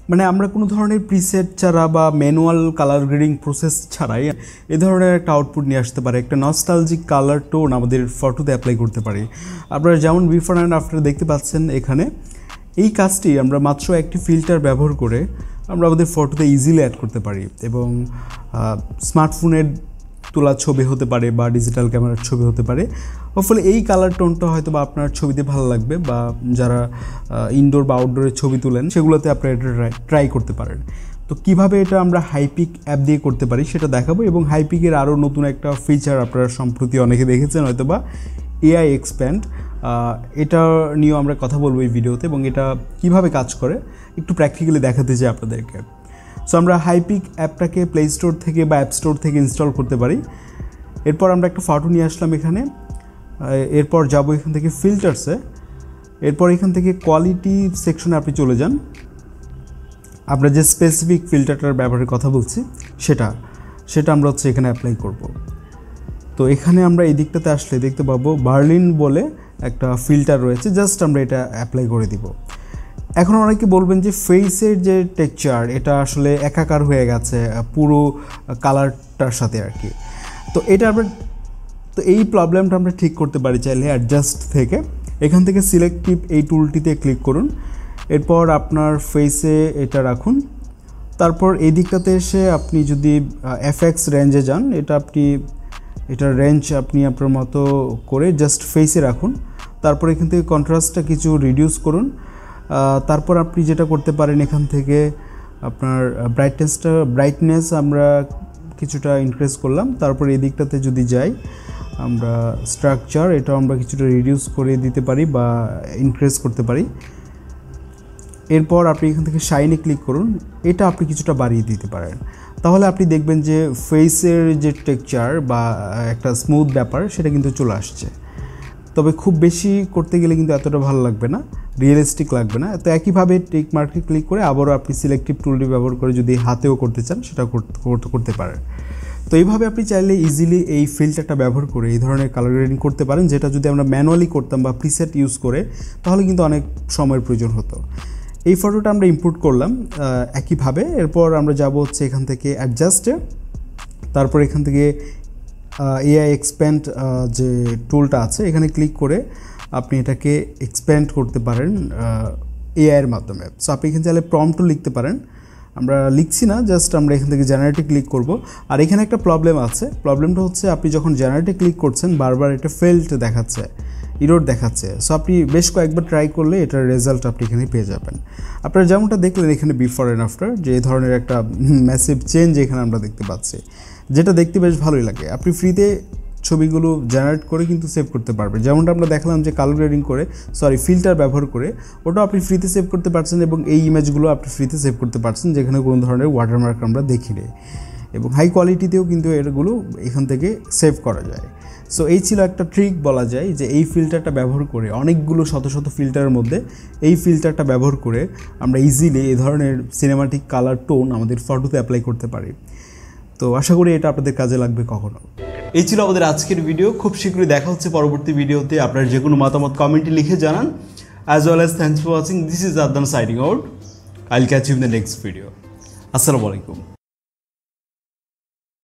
মানে আমরা কোনো ধরনের প্রিসেট ছাড়া বা ম্যানুয়াল কালার গ্রেডিং প্রসেস ছাড়াই এ ধরনের একটা আউটপুট নিয়ে আসতে পারে, একটা নস্টালজিক কালার টোন আমাদের ফটোতে অ্যাপ্লাই করতে পারি। আপনারা যেমন বিফোর অ্যান্ড আফটার দেখতে পাচ্ছেন এখানে, এই কাজটি আমরা মাত্র একটি ফিল্টার ব্যবহার করে আমরা আমাদের ফটোতে ইজিলি অ্যাড করতে পারি। এবং স্মার্টফোনের তোলা ছবি হতে পারে বা ডিজিটাল ক্যামেরার ছবি হতে পারে। ফলে এই কালার টোনটা হয়তো বা আপনার ছবিতে ভালো লাগবে, বা যারা ইনডোর বা আউটডোরের ছবি তুলেন সেগুলোতে আপনারা এটা ট্রাই করতে পারেন। তো কিভাবে এটা আমরা হাইপিক অ্যাপ দিয়ে করতে পারি সেটা দেখাবো। এবং হাইপিকের আরও নতুন একটা ফিচার আপনারা সম্প্রতি অনেকে দেখেছেন হয়তো বা, এআই এক্সপ্যান্ড, এটা নিয়েও আমরা কথা বলবো এই ভিডিওতে। এবং এটা কিভাবে কাজ করে একটু প্র্যাকটিক্যালি দেখাতে চাই আপনাদেরকে। সো আমরা হাইপিক অ্যাপটাকে প্লে স্টোর থেকে বা অ্যাপ স্টোর থেকে ইনস্টল করতে পারি। এরপর আমরা একটা ফটো নিয়ে আসলাম এখানে, এরপর যাব এখান থেকে ফিল্টারসে, এরপর এখান থেকে কোয়ালিটি সেকশনে আপনি চলে যান। আমরা যে স্পেসিফিক ফিল্টারটার ব্যবহারের কথা বলছি সেটা আমরা হচ্ছে এখানে অ্যাপ্লাই করব। তো এখানে আমরা এই দিকটাতে আসলে দেখতে পাবো বার্লিন বলে একটা ফিল্টার রয়েছে, জাস্ট আমরা এটা অ্যাপ্লাই করে দিব। এখন অনেকে বলবেন যে ফেসের যে টেক্সচার এটা আসলে একাকার হয়ে গেছে পুরো কালারটার সাথে আর কি। তো এই প্রবলেমটা আমরা ঠিক করতে পারি চাইলে অ্যাডজাস্ট থেকে। এখান থেকে সিলেক্টিভ এই টুলটিতে ক্লিক করুন, এরপর আপনার ফেসে এটা রাখুন। তারপর এই দিকটাতে এসে আপনি যদি এফএক্স রেঞ্জে যান, এটার রেঞ্জ আপনি আপনার মতো করে জাস্ট ফেসে রাখুন। তারপর এখান থেকে কন্ট্রাস্টটা কিছু রিডিউস করুন। তারপর আপনি যেটা করতে পারেন, এখান থেকে আপনার ব্রাইটনেস আমরা কিছুটা ইনক্রিজ করলাম। তারপর এই দিকটাতে যদি যাই আমরা স্ট্রাকচার, এটা আমরা কিছুটা রিডিউস করে দিতে পারি বা ইনক্রিজ করতে পারি। এরপর আপনি এখান থেকে শাইনে ক্লিক করুন, এটা আপনি কিছুটা বাড়িয়ে দিতে পারেন। তাহলে আপনি দেখবেন যে ফেসের যে টেক্সচার বা একটা স্মুথ ব্যাপার সেটা কিন্তু চলে আসছে। তবে খুব বেশি করতে গেলে কিন্তু এতটা ভালো লাগবে না, রিয়েলিস্টিক লাগবে না। তো একইভাবে টিক মার্কে ক্লিক করে আবারও আপনি সিলেক্টিভ টুলটি ব্যবহার করে যদি হাতেও করতে চান সেটা করতে পারেন। তো এইভাবে আপনি চাইলে ইজিলি এই ফিল্টারটা ব্যবহার করে এই ধরনের কালার গ্রেডিং করতে পারেন, যেটা যদি আমরা ম্যানুয়ালি করতাম বা প্রিসেট ইউজ করে তাহলে কিন্তু অনেক সময়ের প্রয়োজন হতো। এই ফটোটা আমরা ইম্পোর্ট করলাম একইভাবে। এরপর আমরা যাব হচ্ছে এখান থেকে অ্যাডজাস্টে, তারপর এখান থেকে এআই এক্সপ্যান্ড যে টুলটা আছে এখানে ক্লিক করে আপনি এটাকে এক্সপ্যান্ড করতে পারেন এআইয়ের মাধ্যমে। সো আপনি এখানে চাইলে প্রম্পটও লিখতে পারেন, আমরা লিখছি না, জাস্ট আমরা এখান থেকে জেনারেটে ক্লিক করব। আর এখানে একটা প্রবলেম আছে, প্রবলেমটা হচ্ছে আপনি যখন জেনারেটে ক্লিক করছেন বারবার এটা ফেল্ড দেখাচ্ছে, ইরোর দেখাচ্ছে। সো আপনি বেশ কয়েকবার ট্রাই করলে এটার রেজাল্ট আপনি এখানে পেয়ে যাবেন। আপনারা যেমনটা দেখলেন এখানে বিফোর অ্যান্ড আফটার, যে এই ধরনের একটা ম্যাসিভ চেঞ্জ এখানে আমরা দেখতে পাচ্ছি, যেটা দেখতে বেশ ভালোই লাগে। আপনি ফ্রিতে ছবিগুলো জেনারেট করে কিন্তু সেভ করতে পারবেন, যেমনটা আমরা দেখলাম যে কালার গ্রেডিং করে ফিল্টার ব্যবহার করে ওটাও আপনি ফ্রিতে সেভ করতে পারছেন। এবং এই ইমেজগুলো আপনি ফ্রিতে সেভ করতে পারছেন যেখানে কোনো ধরনের ওয়াটারমার্ক আমরা দেখি নেই, এবং হাই কোয়ালিটিতেও কিন্তু এগুলো এখান থেকে সেভ করা যায়। সো এই ছিল একটা ট্রিক বলা যায়, যে এই ফিল্টারটা ব্যবহার করে অনেকগুলো শত শত ফিল্টারের মধ্যে এই ফিল্টারটা ব্যবহার করে আমরা ইজিলি এই ধরনের সিনেমাটিক কালার টোন আমাদের ফটোতে অ্যাপ্লাই করতে পারি। তো আশা করি এটা আপনাদের কাজে লাগবে কখনো। এই ছিল আমাদের আজকের ভিডিও। খুব শীঘ্রই দেখা হচ্ছে পরবর্তী ভিডিওতে। আপনার যে কোনো মতামত কমেন্টে লিখে জানান। As well as thanks for watching. This is Adnan signing out. I'll catch you in the next video. আসসালামু আলাইকুম।